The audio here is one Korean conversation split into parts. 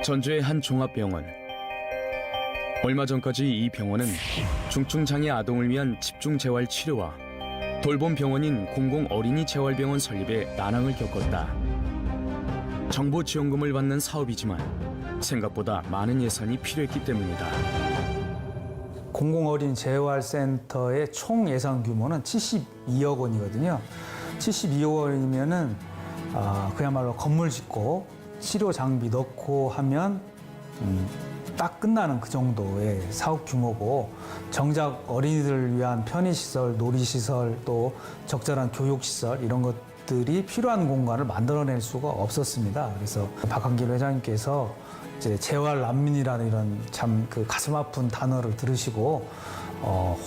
전주의 한 종합병원. 얼마 전까지 이 병원은 중증장애 아동을 위한 집중재활 치료와 돌봄 병원인 공공어린이재활병원 설립에 난항을 겪었다. 정부 지원금을 받는 사업이지만 생각보다 많은 예산이 필요했기 때문이다. 공공어린이재활센터의 총 예산 규모는 72억 원이거든요. 72억 원이면은 그야말로 건물 짓고 치료 장비 넣고 하면 딱 끝나는 그 정도의 사업 규모고, 정작 어린이들을 위한 편의시설, 놀이시설, 또 적절한 교육시설 이런 것들이 필요한 공간을 만들어낼 수가 없었습니다. 그래서 박한길 회장님께서 이제 재활난민이라는 이런 참 그 가슴 아픈 단어를 들으시고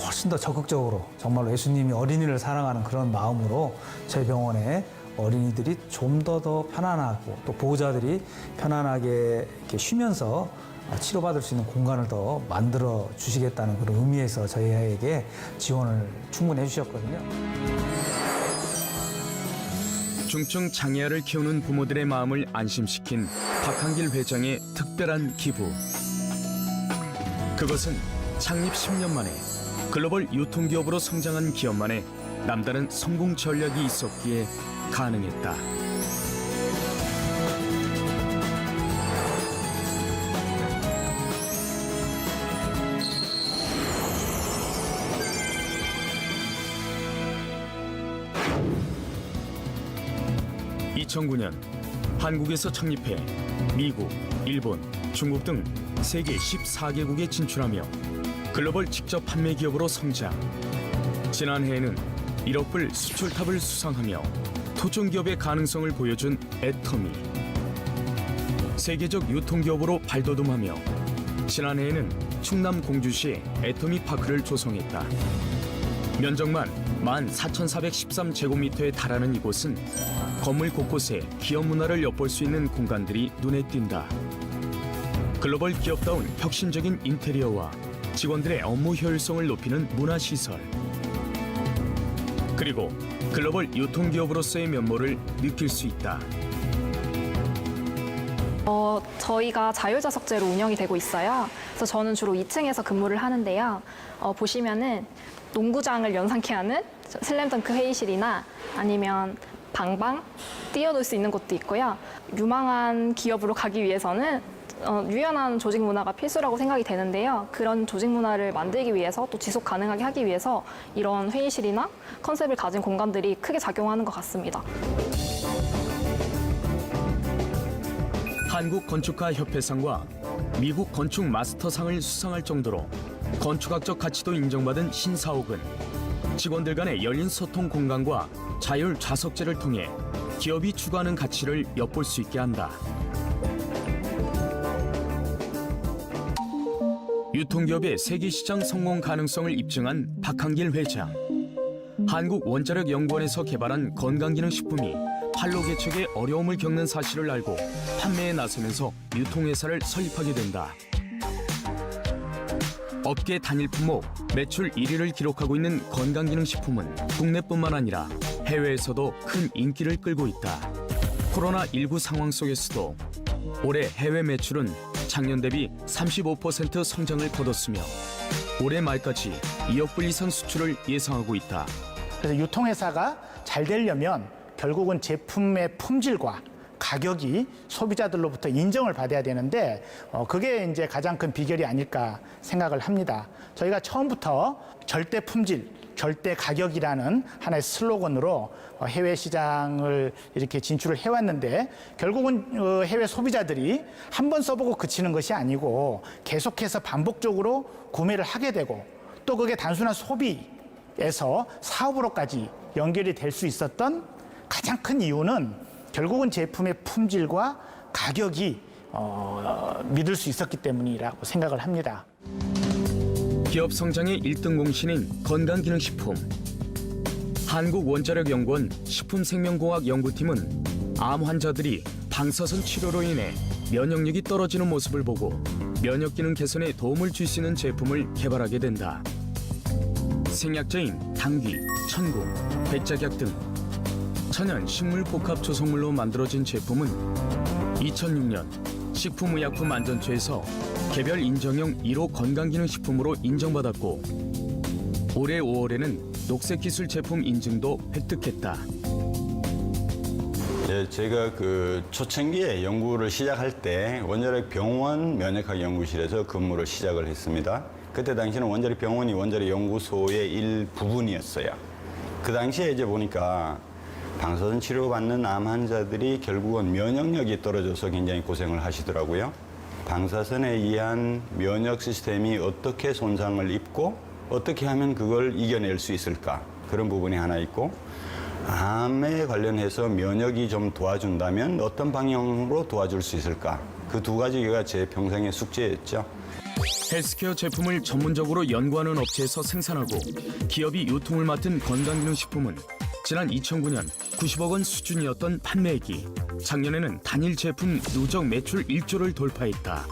훨씬 더 적극적으로 정말로 예수님이 어린이를 사랑하는 그런 마음으로 저희 병원에 어린이들이 좀 더 편안하고 또 보호자들이 편안하게 이렇게 쉬면서 치료받을 수 있는 공간을 더 만들어 주시겠다는 그런 의미에서 저희에게 지원을 충분히 해주셨거든요. 중증 장애아를 키우는 부모들의 마음을 안심시킨 박한길 회장의 특별한 기부. 그것은 창립 10년 만에 글로벌 유통기업으로 성장한 기업만의 남다른 성공 전략이 있었기에 가능했다. (2009년) 한국에서 창립해 미국, 일본, 중국 등 세계 14개국에 진출하며 글로벌 직접 판매 기업으로 성장. 지난해에는 1억 불 수출탑을 수상하며 토종 기업의 가능성을 보여준 애터미. 세계적 유통기업으로 발돋움하며 지난해에는 충남 공주시에 애터미 파크를 조성했다. 면적만 14,413제곱미터에 달하는 이곳은 건물 곳곳에 기업 문화를 엿볼 수 있는 공간들이 눈에 띈다. 글로벌 기업다운 혁신적인 인테리어와 직원들의 업무 효율성을 높이는 문화시설, 그리고 글로벌 유통기업으로서의 면모를 느낄 수 있다. 저희가 자율좌석제로 운영이 되고 있어요. 그래서 저는 주로 2층에서 근무를 하는데요. 보시면은 농구장을 연상케 하는 슬램덩크 회의실이나 아니면 방방 뛰어놀 수 있는 곳도 있고요. 유망한 기업으로 가기 위해서는 유연한 조직 문화가 필수라고 생각이 되는데요. 그런 조직 문화를 만들기 위해서 또 지속 가능하게 하기 위해서 이런 회의실이나 컨셉을 가진 공간들이 크게 작용하는 것 같습니다. 한국건축가협회상과 미국 건축 마스터상을 수상할 정도로 건축학적 가치도 인정받은 신사옥은 직원들 간의 열린 소통 공간과 자율 좌석제를 통해 기업이 추구하는 가치를 엿볼 수 있게 한다. 유통기업의 세계시장 성공 가능성을 입증한 박한길 회장. 한국원자력연구원에서 개발한 건강기능식품이 판로 개척에 어려움을 겪는 사실을 알고 판매에 나서면서 유통회사를 설립하게 된다. 업계 단일 품목 매출 1위를 기록하고 있는 건강기능식품은 국내뿐만 아니라 해외에서도 큰 인기를 끌고 있다. 코로나19 상황 속에서도 올해 해외 매출은 작년 대비 35% 성장을 거뒀으며 올해 말까지 2억 불 이상 수출을 예상하고 있다. 그래서 유통회사가 잘 되려면 결국은 제품의 품질과 가격이 소비자들로부터 인정을 받아야 되는데 그게 이제 가장 큰 비결이 아닐까 생각을 합니다. 저희가 처음부터 절대 품질, 절대 가격이라는 하나의 슬로건으로 해외 시장을 이렇게 진출을 해왔는데 결국은 해외 소비자들이 한 번 써보고 그치는 것이 아니고 계속해서 반복적으로 구매를 하게 되고 또 그게 단순한 소비에서 사업으로까지 연결이 될 수 있었던 가장 큰 이유는 결국은 제품의 품질과 가격이 믿을 수 있었기 때문이라고 생각을 합니다. 기업 성장의 1등 공신인 건강기능식품. 한국원자력연구원 식품생명공학연구팀은 암 환자들이 방사선 치료로 인해 면역력이 떨어지는 모습을 보고 면역기능 개선에 도움을 줄 수 있는 제품을 개발하게 된다. 생약자인 당귀, 천국, 백작약 등 천연 식물 복합 조성물로 만들어진 제품은 2006년 식품의약품안전처에서 개별 인정형 1호 건강기능식품으로 인정받았고 올해 5월에는 녹색기술 제품 인증도 획득했다. 예, 제가 그 초창기에 연구를 시작할 때 원자력 병원 면역학 연구실에서 근무를 시작을 했습니다. 그때 당시는 원자력 병원이 원자력 연구소의 일부분이었어요. 그 당시에 이제 보니까 방사선 치료받는 암 환자들이 결국은 면역력이 떨어져서 굉장히 고생을 하시더라고요. 방사선에 의한 면역 시스템이 어떻게 손상을 입고 어떻게 하면 그걸 이겨낼 수 있을까? 그런 부분이 하나 있고 암에 관련해서 면역이 좀 도와준다면 어떤 방향으로 도와줄 수 있을까? 그 두 가지가 제 평생의 숙제였죠. 헬스케어 제품을 전문적으로 연구하는 업체에서 생산하고 기업이 유통을 맡은 건강기능식품은 지난 2009년 90억 원 수준이었던 판매액이 작년에는 단일 제품 누적 매출 1조를 돌파했다.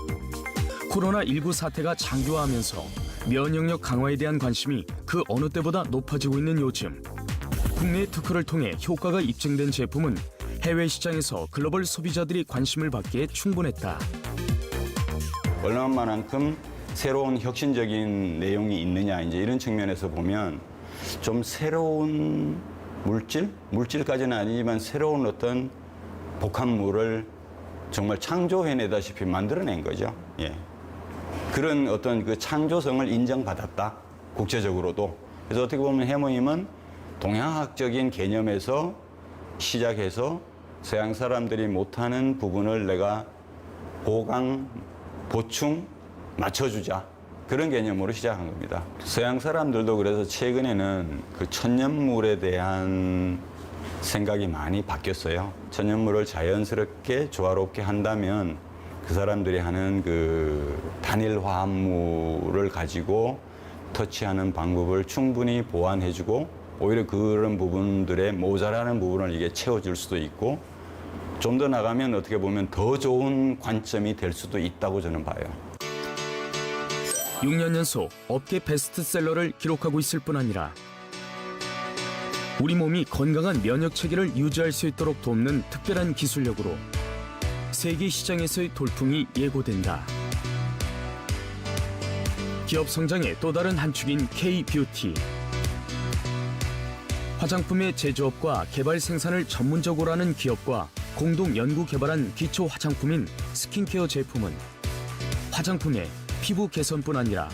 코로나19 사태가 장기화하면서 면역력 강화에 대한 관심이 그 어느 때보다 높아지고 있는 요즘 국내 특허를 통해 효과가 입증된 제품은 해외 시장에서 글로벌 소비자들이 관심을 받기에 충분했다. 얼마만큼 새로운 혁신적인 내용이 있느냐 이제 이런 측면에서 보면 좀 새로운 물질까지는 아니지만 새로운 어떤 복합물을 정말 창조해내다시피 만들어낸 거죠. 예. 그런 어떤 그 창조성을 인정받았다. 국제적으로도. 그래서 어떻게 보면 해모임은 동양학적인 개념에서 시작해서 서양 사람들이 못하는 부분을 내가 보강, 보충, 맞춰주자. 그런 개념으로 시작한 겁니다. 서양 사람들도 그래서 최근에는 그 천연물에 대한 생각이 많이 바뀌었어요. 천연물을 자연스럽게 조화롭게 한다면 그 사람들이 하는 그 단일 화합물을 가지고 터치하는 방법을 충분히 보완해주고 오히려 그런 부분들의 모자라는 부분을 이게 채워줄 수도 있고 좀 더 나가면 어떻게 보면 더 좋은 관점이 될 수도 있다고 저는 봐요. 6년 연속 업계 베스트셀러를 기록하고 있을 뿐 아니라 우리 몸이 건강한 면역 체계를 유지할 수 있도록 돕는 특별한 기술력으로 세계 시장에서의 돌풍이 예고된다. 기업 성장의 또 다른 한 축인 K-뷰티. 화장품의 제조업과 개발 생산을 전문적으로 하는 기업과 공동 연구 개발한 기초 화장품인 스킨케어 제품은 화장품의 피부 개선뿐 아니라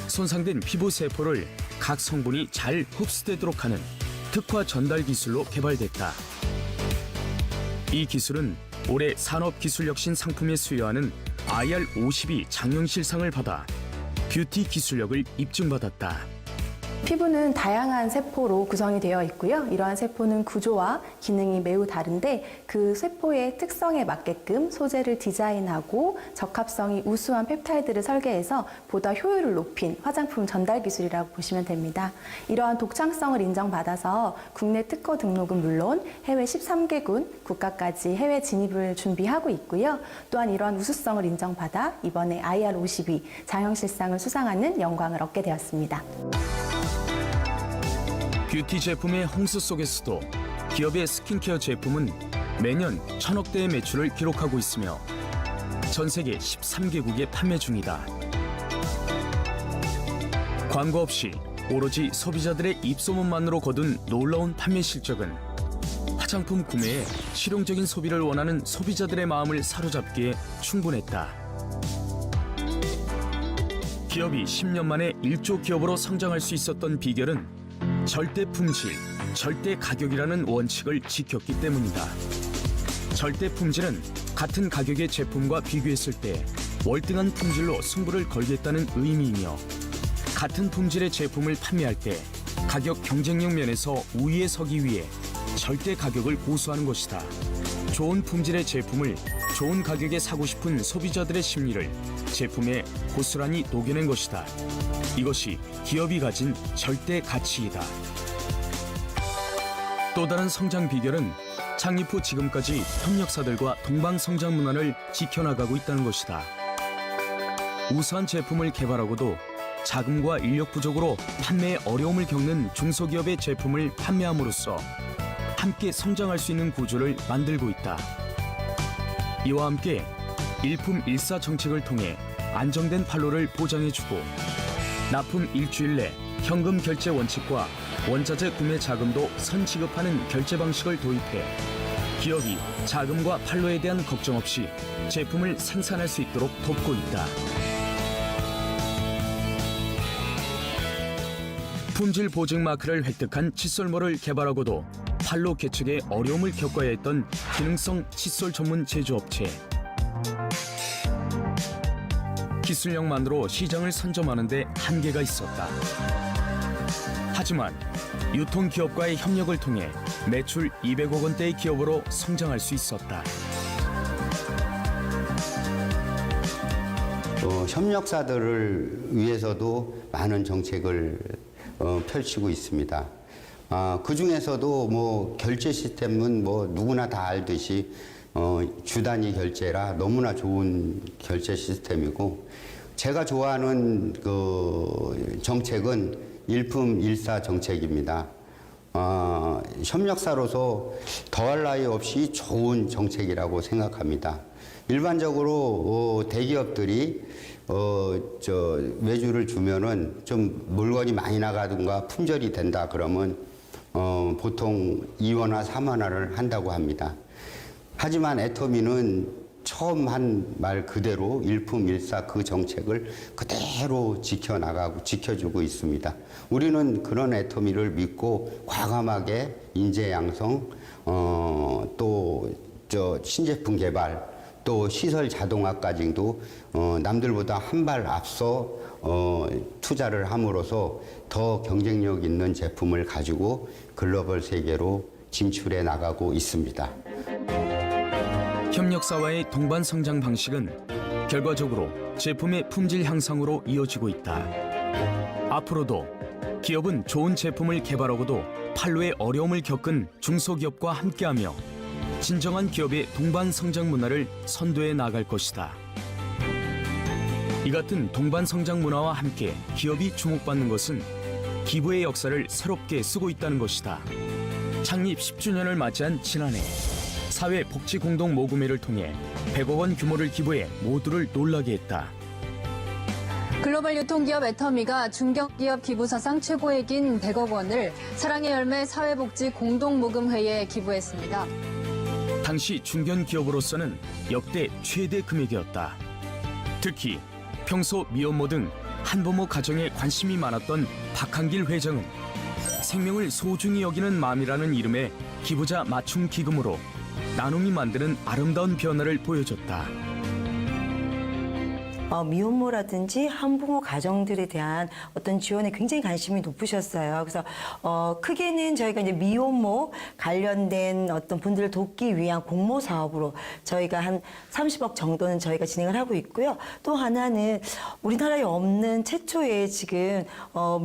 손상된 피부 세포를 각 성분이 잘 흡수되도록 하는 특화 전달 기술로 개발됐다. 이 기술은 올해 산업기술혁신 상품에 수여하는 IR52 장영실상을 받아 뷰티 기술력을 입증받았다. 피부는 다양한 세포로 구성이 되어 있고요. 이러한 세포는 구조와 기능이 매우 다른데 그 세포의 특성에 맞게끔 소재를 디자인하고 적합성이 우수한 펩타이드를 설계해서 보다 효율을 높인 화장품 전달 기술이라고 보시면 됩니다. 이러한 독창성을 인정받아서 국내 특허 등록은 물론 해외 13개국 국가까지 해외 진입을 준비하고 있고요. 또한 이러한 우수성을 인정받아 이번에 IR52 장영실상을 수상하는 영광을 얻게 되었습니다. 뷰티 제품의 홍수 속에서도 기업의 스킨케어 제품은 매년 1,000억 대의 매출을 기록하고 있으며 전 세계 13개국에 판매 중이다. 광고 없이 오로지 소비자들의 입소문만으로 거둔 놀라운 판매 실적은 화장품 구매에 실용적인 소비를 원하는 소비자들의 마음을 사로잡기에 충분했다. 기업이 10년 만에 1조 기업으로 성장할 수 있었던 비결은 절대 품질, 절대 가격이라는 원칙을 지켰기 때문이다. 절대 품질은 같은 가격의 제품과 비교했을 때 월등한 품질로 승부를 걸겠다는 의미이며 같은 품질의 제품을 판매할 때 가격 경쟁력 면에서 우위에 서기 위해 절대 가격을 고수하는 것이다. 좋은 품질의 제품을 좋은 가격에 사고 싶은 소비자들의 심리를 제품에 고스란히 녹여낸 것이다. 이것이 기업이 가진 절대 가치이다. 또 다른 성장 비결은 창립 후 지금까지 협력사들과 동방 성장 문화를 지켜나가고 있다는 것이다. 우수한 제품을 개발하고도 자금과 인력 부족으로 판매에 어려움을 겪는 중소기업의 제품을 판매함으로써 함께 성장할 수 있는 구조를 만들고 있다. 이와 함께 일품일사 정책을 통해 안정된 판로를 보장해주고 납품 일주일 내 현금 결제 원칙과 원자재 구매 자금도 선지급하는 결제 방식을 도입해 기업이 자금과 판로에 대한 걱정 없이 제품을 생산할 수 있도록 돕고 있다. 품질 보증 마크를 획득한 칫솔모를 개발하고도 판로 개척에 어려움을 겪어야 했던 기능성 칫솔 전문 제조업체. 기술력만으로 시장을 선점하는 데 한계가 있었다. 하지만 유통기업과의 협력을 통해 매출 200억 원대의 기업으로 성장할 수 있었다. 협력사들을 위해서도 많은 정책을 펼치고 있습니다. 그 중에서도 뭐 결제 시스템은 뭐 누구나 다 알듯이 주 단위 결제라 너무나 좋은 결제 시스템이고, 제가 좋아하는 그 정책은 일품일사 정책입니다. 협력사로서 더할 나위 없이 좋은 정책이라고 생각합니다. 일반적으로 대기업들이 외주를 주면은 좀 물건이 많이 나가든가 품절이 된다 그러면 보통 2원화, 3원화를 한다고 합니다. 하지만 애터미는 처음 한 말 그대로 일품일사 그 정책을 그대로 지켜나가고 지켜주고 있습니다. 우리는 그런 애터미를 믿고 과감하게 인재 양성, 또 신제품 개발, 또 시설 자동화까지도 남들보다 한 발 앞서 투자를 함으로써 더 경쟁력 있는 제품을 가지고 글로벌 세계로 진출해 나가고 있습니다. 협력사와의 동반 성장 방식은 결과적으로 제품의 품질 향상으로 이어지고 있다. 앞으로도 기업은 좋은 제품을 개발하고도 판로에 어려움을 겪은 중소기업과 함께하며 진정한 기업의 동반 성장 문화를 선도해 나갈 것이다. 이 같은 동반 성장 문화와 함께 기업이 주목받는 것은 기부의 역사를 새롭게 쓰고 있다는 것이다. 창립 10주년을 맞이한 지난해 사회복지공동모금회를 통해 100억 원 규모를 기부해 모두를 놀라게 했다. 글로벌 유통기업 애터미가 중견기업 기부 사상 최고액인 100억 원을 사랑의 열매 사회복지공동모금회에 기부했습니다. 당시 중견기업으로서는 역대 최대 금액이었다. 특히 평소 미혼모 등 한부모 가정에 관심이 많았던 박한길 회장은 생명을 소중히 여기는 마음이라는 이름의 기부자 맞춤 기금으로 나눔이 만드는 아름다운 변화를 보여줬다. 미혼모라든지 한부모 가정들에 대한 어떤 지원에 굉장히 관심이 높으셨어요. 그래서 크게는 저희가 이제 미혼모 관련된 어떤 분들을 돕기 위한 공모 사업으로 저희가 한 30억 정도는 저희가 진행을 하고 있고요. 또 하나는 우리나라에 없는 최초의 지금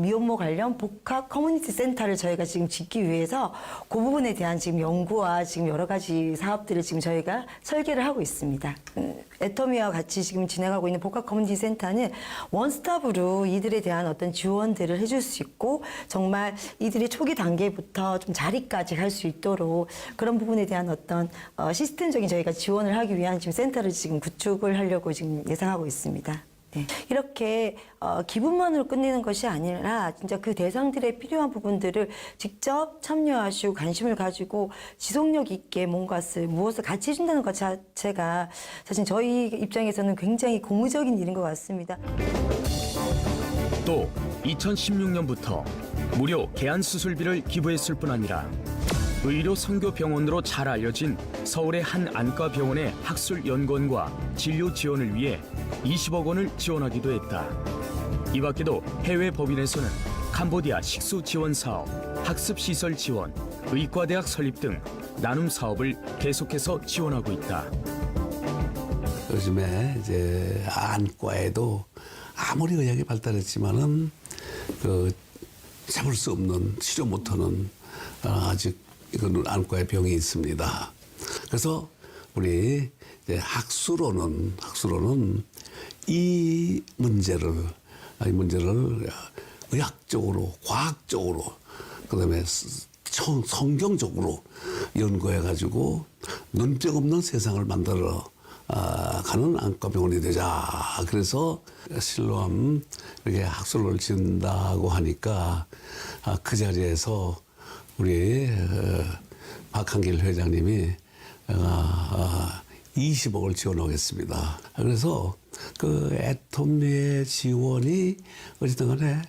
미혼모 관련 복합 커뮤니티 센터를 저희가 지금 짓기 위해서 그 부분에 대한 지금 연구와 지금 여러 가지 사업들을 지금 저희가 설계를 하고 있습니다. 애터미와 같이 지금 진행하고 있는 복합 커뮤니티 센터는 원스톱으로 이들에 대한 어떤 지원들을 해줄 수 있고, 정말 이들이 초기 단계부터 좀 자리까지 갈 수 있도록 그런 부분에 대한 어떤 시스템적인 저희가 지원을 하기 위한 지금 센터를 지금 구축을 하려고 지금 예상하고 있습니다. 네. 이렇게 기부만으로 끝내는 것이 아니라 진짜 그 대상들의 필요한 부분들을 직접 참여하시고 관심을 가지고 지속력 있게 무엇을 같이 해준다는 것 자체가 사실 저희 입장에서는 굉장히 고무적인 일인 것 같습니다. 또 2016년부터 무료 개안 수술비를 기부했을 뿐 아니라 의료 선교 병원으로 잘 알려진 서울의 한 안과 병원의 학술 연구원과 진료 지원을 위해 20억 원을 지원하기도 했다. 이 밖에도 해외 법인에서는 캄보디아 식수 지원 사업, 학습 시설 지원, 의과대학 설립 등 나눔 사업을 계속해서 지원하고 있다. 요즘에 이제 안과에도 아무리 의학이 발달했지만은 잡을 수 없는, 치료 못하는 아직 이건 안과의 병이 있습니다. 그래서 우리 이제 학술로는 이 문제를 의학적으로, 과학적으로, 그다음에 성경적으로 연구해가지고 눈병 없는 세상을 만들어 가는 안과병원이 되자. 그래서 실로암 이렇게 학술을 지은다고 하니까 그 자리에서 우리 박한길 회장님이 20억을 지원하겠습니다. 그래서 그 애터미의 지원이 어쨌든 간에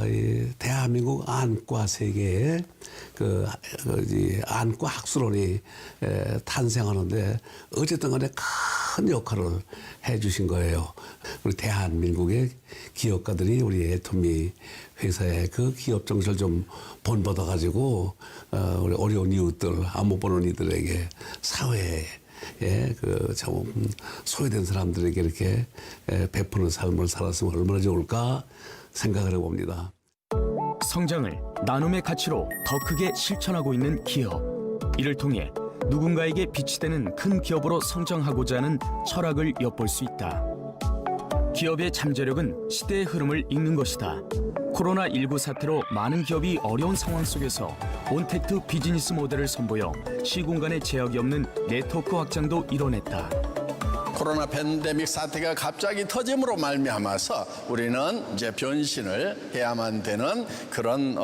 이 대한민국 안과 세계에 이 안과 학술원이 탄생하는데 어쨌든 간에 큰 역할을 해 주신 거예요. 우리 대한민국의 기업가들이 우리 애터미 회사의 그 기업 정신을 좀 본받아 가지고 우리 어려운 이웃들, 안 못 보는 이들에게 사회에 참 소외된 사람들에게 이렇게 베푸는 삶을 살았으면 얼마나 좋을까 생각을 해봅니다. 성장을 나눔의 가치로 더 크게 실천하고 있는 기업. 이를 통해 누군가에게 빛이 되는 큰 기업으로 성장하고자 하는 철학을 엿볼 수 있다. 기업의 잠재력은 시대의 흐름을 읽는 것이다. 코로나19 사태로 많은 기업이 어려운 상황 속에서 온택트 비즈니스 모델을 선보여 시공간의 제약이 없는 네트워크 확장도 이뤄냈다. 코로나 팬데믹 사태가 갑자기 터짐으로 말미암아서 우리는 이제 변신을 해야만 되는 그런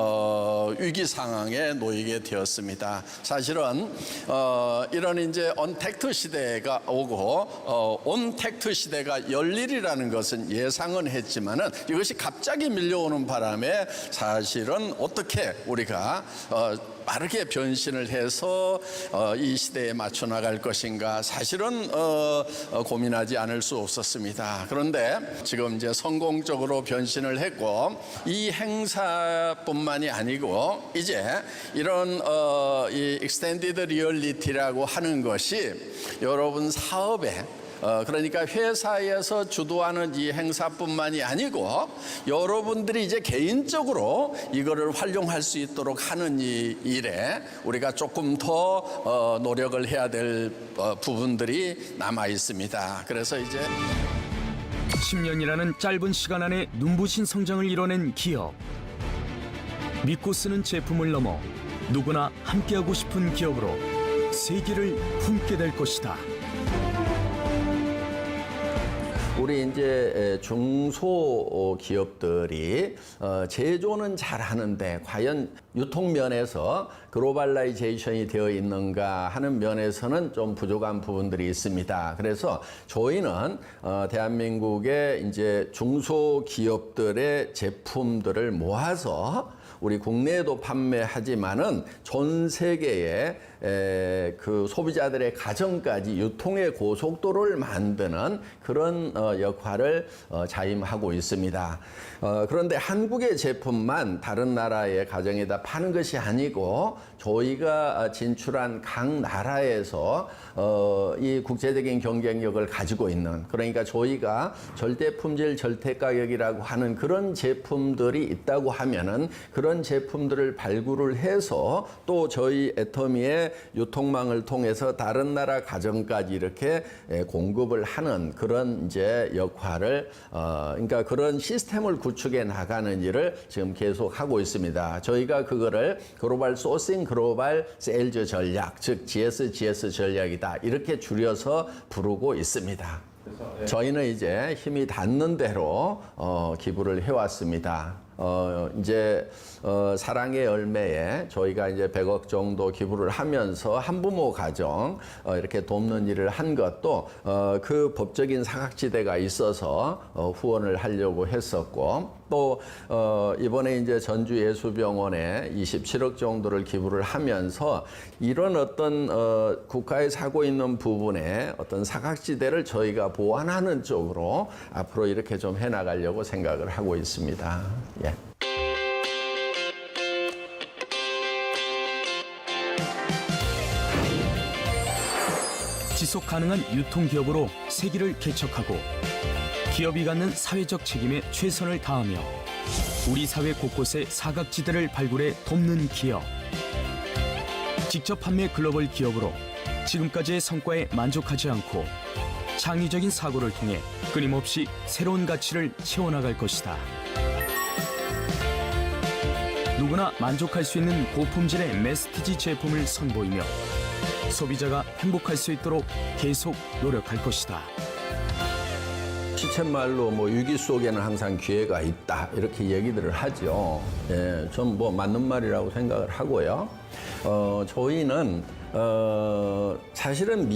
위기 상황에 놓이게 되었습니다. 사실은 이런 이제 언택트 시대가 오고 온택트 시대가 열리리라는 것은 예상은 했지만은 이것이 갑자기 밀려오는 바람에 사실은 어떻게 우리가 빠르게 변신을 해서 이 시대에 맞춰 나갈 것인가 사실은 고민하지 않을 수 없었습니다. 그런데 지금 이제 성공적으로 변신을 했고 이 행사뿐만이 아니고 이제 이런 이 익스텐디드 리얼리티라고 하는 것이 여러분 사업에 그러니까 회사에서 주도하는 이 행사뿐만이 아니고 여러분들이 이제 개인적으로 이거를 활용할 수 있도록 하는 이 일에 우리가 조금 더 노력을 해야 될 부분들이 남아 있습니다. 그래서 이제 10년이라는 짧은 시간 안에 눈부신 성장을 이뤄낸 기업. 믿고 쓰는 제품을 넘어 누구나 함께하고 싶은 기업으로 세계를 품게 될 것이다. 우리 이제 중소 기업들이 제조는 잘하는데 과연 유통 면에서 글로벌라이제이션이 되어 있는가 하는 면에서는 좀 부족한 부분들이 있습니다. 그래서 저희는 대한민국의 이제 중소 기업들의 제품들을 모아서 우리 국내에도 판매하지만은 전 세계에 그 소비자들의 가정까지 유통의 고속도로를 만드는 그런 역할을 자임하고 있습니다. 그런데 한국의 제품만 다른 나라의 가정에다 파는 것이 아니고 저희가 진출한 각 나라에서 이 국제적인 경쟁력을 가지고 있는 그러니까 저희가 절대 품질 절대 가격이라고 하는 그런 제품들이 있다고 하면은 그런 제품들을 발굴을 해서 또 저희 애터미의 유통망을 통해서 다른 나라 가정까지 이렇게 공급을 하는 그런 이제 역할을 그러니까 그런 시스템을 구축해 나가는 일을 지금 계속 하고 있습니다. 저희가 그거를 글로벌 소싱 글로벌 세일즈 전략 즉 GSGS 전략이다 이렇게 줄여서 부르고 있습니다. 저희는 이제 힘이 닿는 대로 기부를 해왔습니다. 이제 사랑의 열매에 저희가 이제 100억 정도 기부를 하면서 한부모 가정 이렇게 돕는 일을 한 것도 그 법적인 사각지대가 있어서 후원을 하려고 했었고 또 이번에 이제 전주예수병원에 27억 정도를 기부를 하면서 이런 어떤 국가에서 하고 있는 부분에 어떤 사각지대를 저희가 보완하는 쪽으로 앞으로 이렇게 좀 해나가려고 생각을 하고 있습니다. 예. 지속 가능한 유통기업으로 세기를 개척하고 기업이 갖는 사회적 책임에 최선을 다하며 우리 사회 곳곳에 사각지대를 발굴해 돕는 기업. 직접 판매 글로벌 기업으로 지금까지의 성과에 만족하지 않고 창의적인 사고를 통해 끊임없이 새로운 가치를 채워나갈 것이다. 누구나 만족할 수 있는 고품질의 메스티지 제품을 선보이며 소비자가 행복할 수 있도록 계속 노력할 것이다. 시쳇말로 뭐 위기 속에는 항상 기회가 있다 이렇게 얘기들을 하죠. 예, 전 뭐 맞는 말이라고 생각을 하고요. 저희는 사실은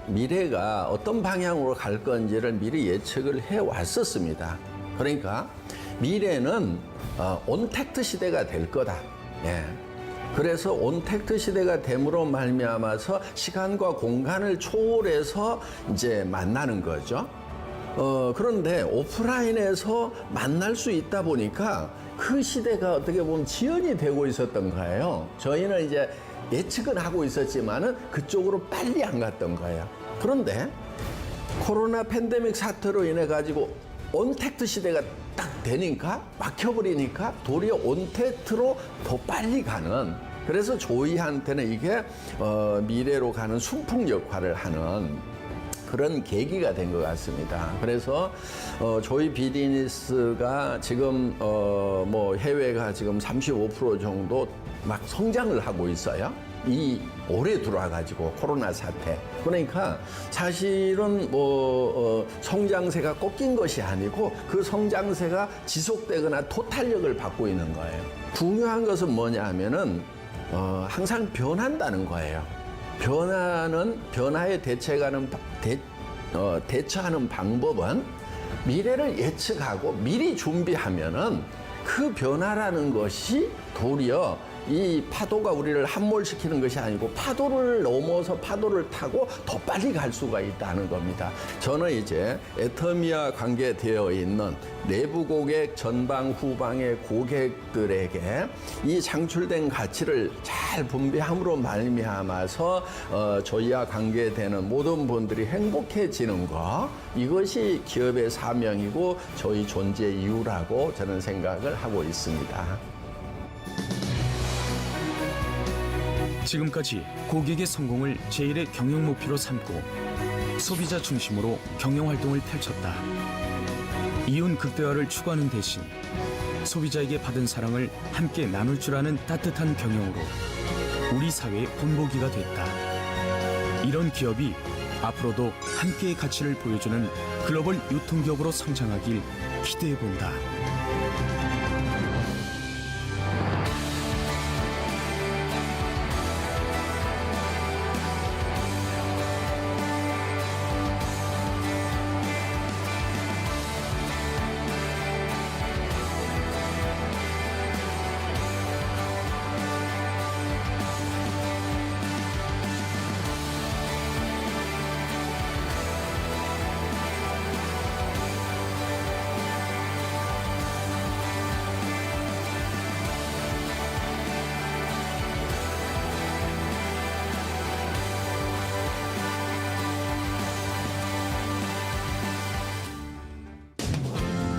미래가 어떤 방향으로 갈 건지를 미리 예측을 해 왔었습니다. 그러니까 미래는 온택트 시대가 될 거다. 예. 그래서 온택트 시대가 됨으로 말미암아서 시간과 공간을 초월해서 이제 만나는 거죠. 그런데 오프라인에서 만날 수 있다 보니까 그 시대가 어떻게 보면 지연이 되고 있었던 거예요. 저희는 이제 예측은 하고 있었지만은 그쪽으로 빨리 안 갔던 거예요. 그런데 코로나 팬데믹 사태로 인해 가지고 온택트 시대가 딱 되니까 막혀버리니까 도리어 온택트로 더 빨리 가는, 그래서 저희한테는 이게 미래로 가는 순풍 역할을 하는 그런 계기가 된 것 같습니다. 그래서 저희 비즈니스가 지금 뭐 해외가 지금 35% 정도 막 성장을 하고 있어요. 이 올해 들어와가지고 코로나 사태. 그러니까 사실은 뭐 성장세가 꺾인 것이 아니고 그 성장세가 지속되거나 토탈력을 받고 있는 거예요. 중요한 것은 뭐냐 하면은 항상 변한다는 거예요. 변화에 대처하는 방법은 미래를 예측하고 미리 준비하면은 그 변화라는 것이 도리어 이 파도가 우리를 함몰시키는 것이 아니고 파도를 넘어서 파도를 타고 더 빨리 갈 수가 있다는 겁니다. 저는 이제 애터미와 관계되어 있는 내부 고객, 전방, 후방의 고객들에게 이 창출된 가치를 잘 분배함으로 말미암아서 저희와 관계되는 모든 분들이 행복해지는 것, 이것이 기업의 사명이고 저희 존재 이유라고 저는 생각을 하고 있습니다. 지금까지 고객의 성공을 제1의 경영 목표로 삼고 소비자 중심으로 경영 활동을 펼쳤다. 이윤 극대화를 추구하는 대신 소비자에게 받은 사랑을 함께 나눌 줄 아는 따뜻한 경영으로 우리 사회의 본보기가 됐다. 이런 기업이 앞으로도 함께의 가치를 보여주는 글로벌 유통기업으로 성장하길 기대해본다.